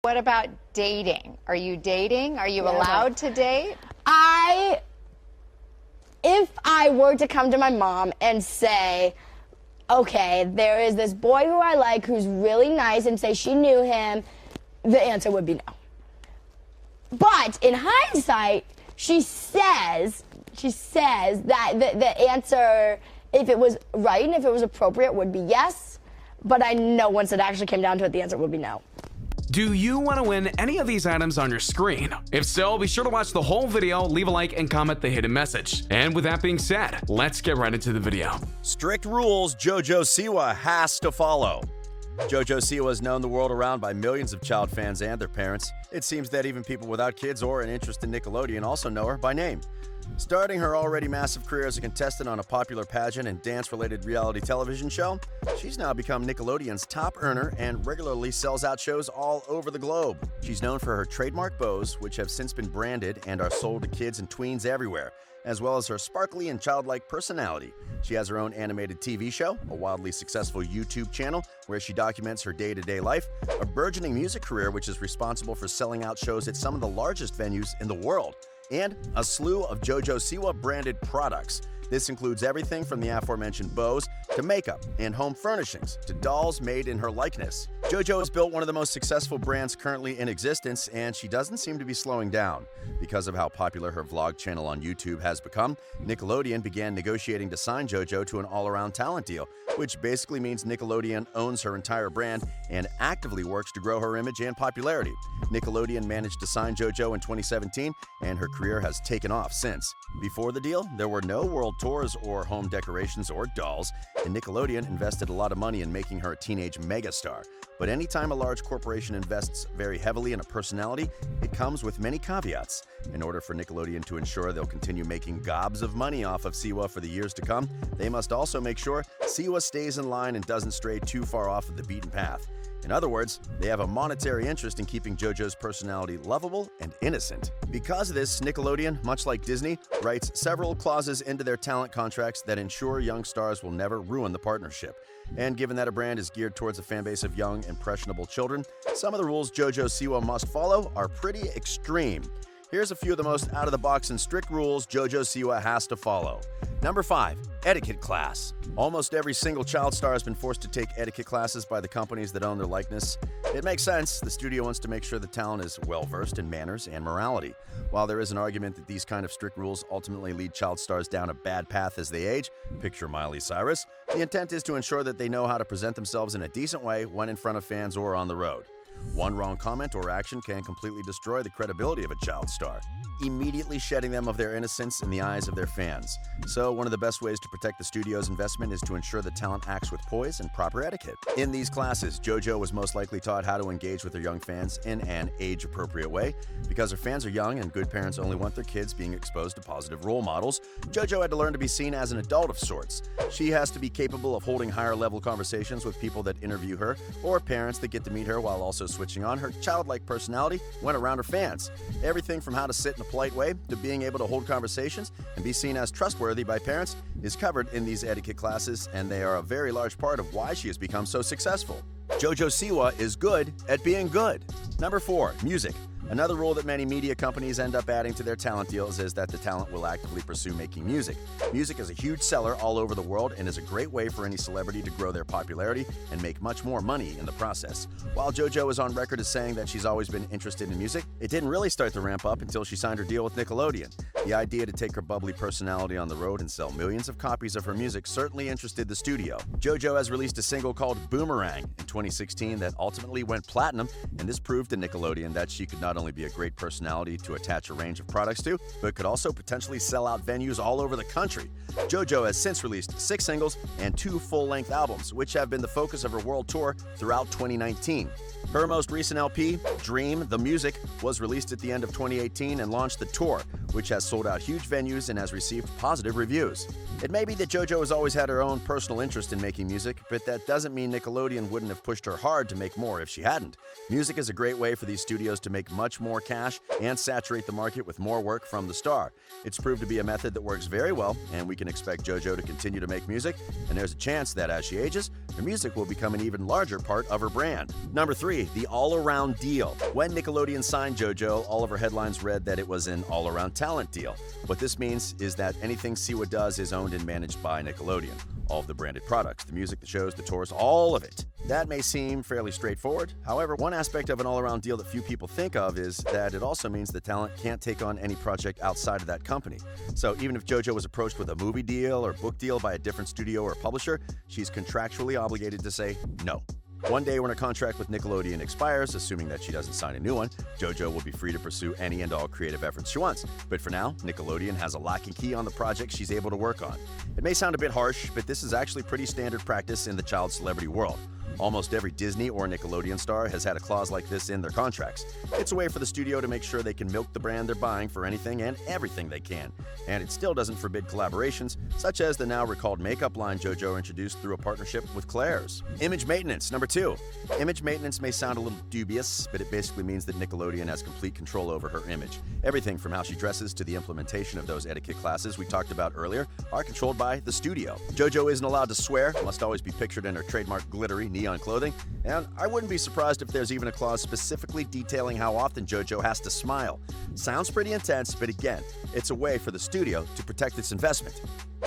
What about dating? Are you dating? Are you allowed to date? If I were to come to my mom and say, okay, there is this boy who I like who's really nice, and say she knew him, the answer would be no. But in hindsight, she says that the answer, if it was right and if it was appropriate, would be yes. But I know once it actually came down to it, the answer would be no. Do you want to win any of these items on your screen? If so, be sure to watch the whole video, leave a like, and comment the hidden message. And with that being said, let's get right into the video. Strict rules Jojo Siwa has to follow. Jojo Siwa is known the world around by millions of child fans and their parents. It seems that even people without kids or an interest in Nickelodeon also know her by name. Starting her already massive career as a contestant on a popular pageant and dance-related reality television show, she's now become Nickelodeon's top earner and regularly sells out shows all over the globe. She's known for her trademark bows, which have since been branded and are sold to kids and tweens everywhere, as well as her sparkly and childlike personality. She has her own animated TV show, a wildly successful YouTube channel where she documents her day-to-day life, a burgeoning music career which is responsible for selling out shows at some of the largest venues in the world, and a slew of Jojo Siwa branded products. This includes everything from the aforementioned bows to makeup and home furnishings to dolls made in her likeness. Jojo has built one of the most successful brands currently in existence, and she doesn't seem to be slowing down. Because of how popular her vlog channel on YouTube has become, Nickelodeon began negotiating to sign Jojo to an all-around talent deal, which basically means Nickelodeon owns her entire brand and actively works to grow her image and popularity. Nickelodeon managed to sign Jojo in 2017, and her career has taken off since. Before the deal, there were no world tours or home decorations or dolls, and Nickelodeon invested a lot of money in making her a teenage megastar. But anytime a large corporation invests very heavily in a personality, it comes with many caveats. In order for Nickelodeon to ensure they'll continue making gobs of money off of Siwa for the years to come, they must also make sure Siwa stays in line and doesn't stray too far off of the beaten path. In other words, they have a monetary interest in keeping JoJo's personality lovable and innocent. Because of this, Nickelodeon, much like Disney, writes several clauses into their talent contracts that ensure young stars will never ruin the partnership. And given that a brand is geared towards a fan base of young, impressionable children, some of the rules Jojo Siwa must follow are pretty extreme. Here's a few of the most out-of-the-box and strict rules Jojo Siwa has to follow. Number 5. Etiquette class. Almost every single child star has been forced to take etiquette classes by the companies that own their likeness. It makes sense. The studio wants to make sure the talent is well-versed in manners and morality. While there is an argument that these kind of strict rules ultimately lead child stars down a bad path as they age, picture Miley Cyrus, the intent is to ensure that they know how to present themselves in a decent way when in front of fans or on the road. One wrong comment or action can completely destroy the credibility of a child star, immediately shedding them of their innocence in the eyes of their fans. So one of the best ways to protect the studio's investment is to ensure the talent acts with poise and proper etiquette. In these classes, JoJo was most likely taught how to engage with her young fans in an age-appropriate way. Because her fans are young and good parents only want their kids being exposed to positive role models, JoJo had to learn to be seen as an adult of sorts. She has to be capable of holding higher-level conversations with people that interview her or parents that get to meet her while also switching on her childlike personality when around her fans. Everything from how to sit in a polite way to being able to hold conversations and be seen as trustworthy by parents is covered in these etiquette classes, and they are a very large part of why she has become so successful. Jojo Siwa is good at being good. Number 4. Music. Another rule that many media companies end up adding to their talent deals is that the talent will actively pursue making music. Music is a huge seller all over the world and is a great way for any celebrity to grow their popularity and make much more money in the process. While JoJo is on record as saying that she's always been interested in music, it didn't really start to ramp up until she signed her deal with Nickelodeon. The idea to take her bubbly personality on the road and sell millions of copies of her music certainly interested the studio. JoJo has released a single called Boomerang in 2016 that ultimately went platinum, and this proved to Nickelodeon that she could not only be a great personality to attach a range of products to, but could also potentially sell out venues all over the country. JoJo has since released 6 singles and 2 full-length albums, which have been the focus of her world tour throughout 2019. Her most recent LP, Dream the Music, was released at the end of 2018 and launched the tour, which has sold out huge venues and has received positive reviews. It may be that JoJo has always had her own personal interest in making music, but that doesn't mean Nickelodeon wouldn't have pushed her hard to make more if she hadn't. Music is a great way for these studios to make much more cash and saturate the market with more work from the star. It's proved to be a method that works very well, and we can expect JoJo to continue to make music, and there's a chance that as she ages, her music will become an even larger part of her brand. Number 3, the all-around deal. When Nickelodeon signed JoJo, all of her headlines read that it was an all-around talent deal. What this means is that anything Siwa does is owned and managed by Nickelodeon. All of the branded products, the music, the shows, the tours, all of it. That may seem fairly straightforward. However, one aspect of an all-around deal that few people think of is that it also means the talent can't take on any project outside of that company. So even if JoJo was approached with a movie deal or book deal by a different studio or publisher, she's contractually obligated to say no. One day when her contract with Nickelodeon expires, assuming that she doesn't sign a new one, JoJo will be free to pursue any and all creative efforts she wants. But for now, Nickelodeon has a lock and key on the project she's able to work on. It may sound a bit harsh, but this is actually pretty standard practice in the child celebrity world. Almost every Disney or Nickelodeon star has had a clause like this in their contracts. It's a way for the studio to make sure they can milk the brand they're buying for anything and everything they can. And it still doesn't forbid collaborations, such as the now recalled makeup line JoJo introduced through a partnership with Claire's. Image maintenance, number 2. Image maintenance may sound a little dubious, but it basically means that Nickelodeon has complete control over her image. Everything from how she dresses to the implementation of those etiquette classes we talked about earlier are controlled by the studio. JoJo isn't allowed to swear, must always be pictured in her trademark glittery neon clothing, and I wouldn't be surprised if there's even a clause specifically detailing how often JoJo has to smile. Sounds pretty intense, but again, it's a way for the studio to protect its investment.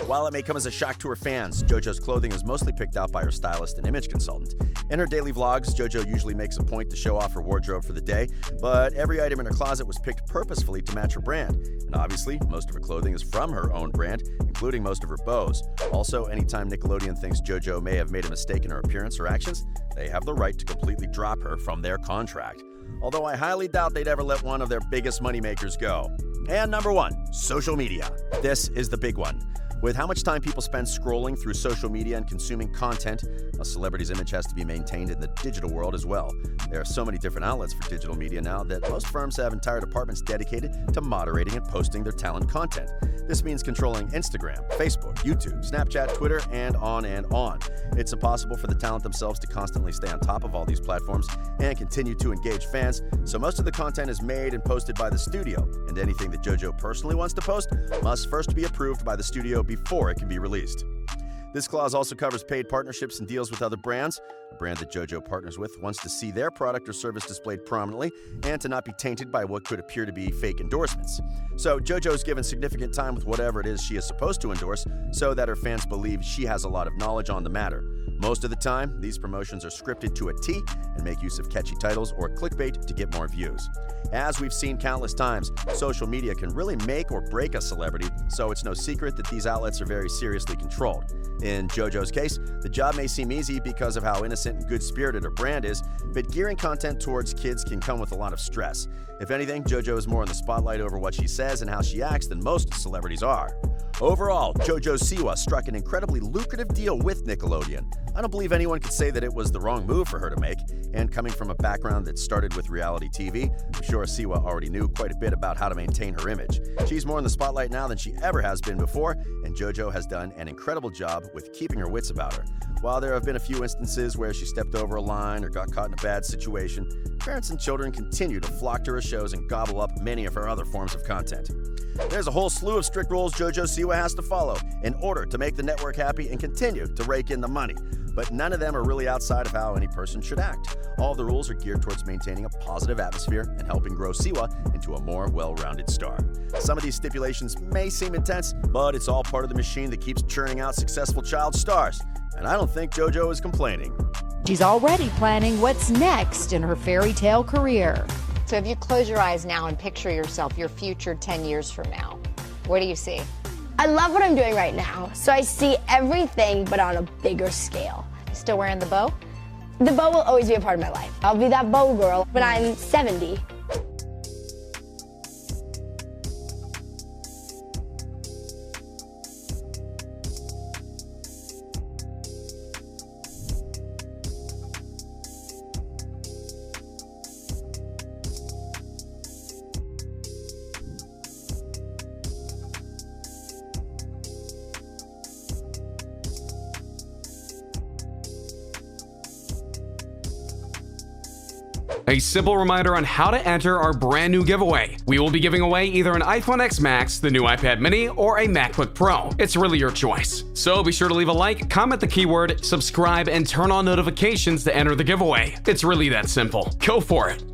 While it may come as a shock to her fans, JoJo's clothing is mostly picked out by her stylist and image consultant. In her daily vlogs, JoJo usually makes a point to show off her wardrobe for the day, but every item in her closet was picked purposefully to match her brand. And obviously, most of her clothing is from her own brand, including most of her bows. Also, anytime Nickelodeon thinks JoJo may have made a mistake in her appearance or actions, they have the right to completely drop her from their contract. Although I highly doubt they'd ever let one of their biggest moneymakers go. And number 1, social media. This is the big one. With how much time people spend scrolling through social media and consuming content, a celebrity's image has to be maintained in the digital world as well. There are so many different outlets for digital media now that most firms have entire departments dedicated to moderating and posting their talent content. This means controlling Instagram, Facebook, YouTube, Snapchat, Twitter, and on and on. It's impossible for the talent themselves to constantly stay on top of all these platforms and continue to engage fans, so most of the content is made and posted by the studio, and anything that JoJo personally wants to post must first be approved by the studio before it can be released. This clause also covers paid partnerships and deals with other brands. A brand that JoJo partners with wants to see their product or service displayed prominently and to not be tainted by what could appear to be fake endorsements. So JoJo is given significant time with whatever it is she is supposed to endorse so that her fans believe she has a lot of knowledge on the matter. Most of the time, these promotions are scripted to a T and make use of catchy titles or clickbait to get more views. As we've seen countless times, social media can really make or break a celebrity, so it's no secret that these outlets are very seriously controlled. In JoJo's case, the job may seem easy because of how innocent and good-spirited her brand is, but gearing content towards kids can come with a lot of stress. If anything, JoJo is more in the spotlight over what she says and how she acts than most celebrities are. Overall, Jojo Siwa struck an incredibly lucrative deal with Nickelodeon. I don't believe anyone could say that it was the wrong move for her to make, and coming from a background that started with reality TV, I'm sure Siwa already knew quite a bit about how to maintain her image. She's more in the spotlight now than she ever has been before, and JoJo has done an incredible job with keeping her wits about her. While there have been a few instances where she stepped over a line or got caught in a bad situation, parents and children continue to flock to her shows and gobble up many of her other forms of content. There's a whole slew of strict rules Jojo Siwa has to follow in order to make the network happy and continue to rake in the money. But none of them are really outside of how any person should act. All the rules are geared towards maintaining a positive atmosphere and helping grow Siwa into a more well-rounded star. Some of these stipulations may seem intense, but it's all part of the machine that keeps churning out successful child stars. And I don't think JoJo is complaining. She's already planning what's next in her fairy tale career. So if you close your eyes now and picture yourself, your future 10 years from now, what do you see? I love what I'm doing right now, so I see everything but on a bigger scale. Still wearing the bow? The bow will always be a part of my life. I'll be that bow girl when I'm 70. A simple reminder on how to enter our brand new giveaway. We will be giving away either an iPhone X Max, the new iPad mini, or a MacBook Pro. It's really your choice. So be sure to leave a like, comment the keyword, subscribe, and turn on notifications to enter the giveaway. It's really that simple. Go for it.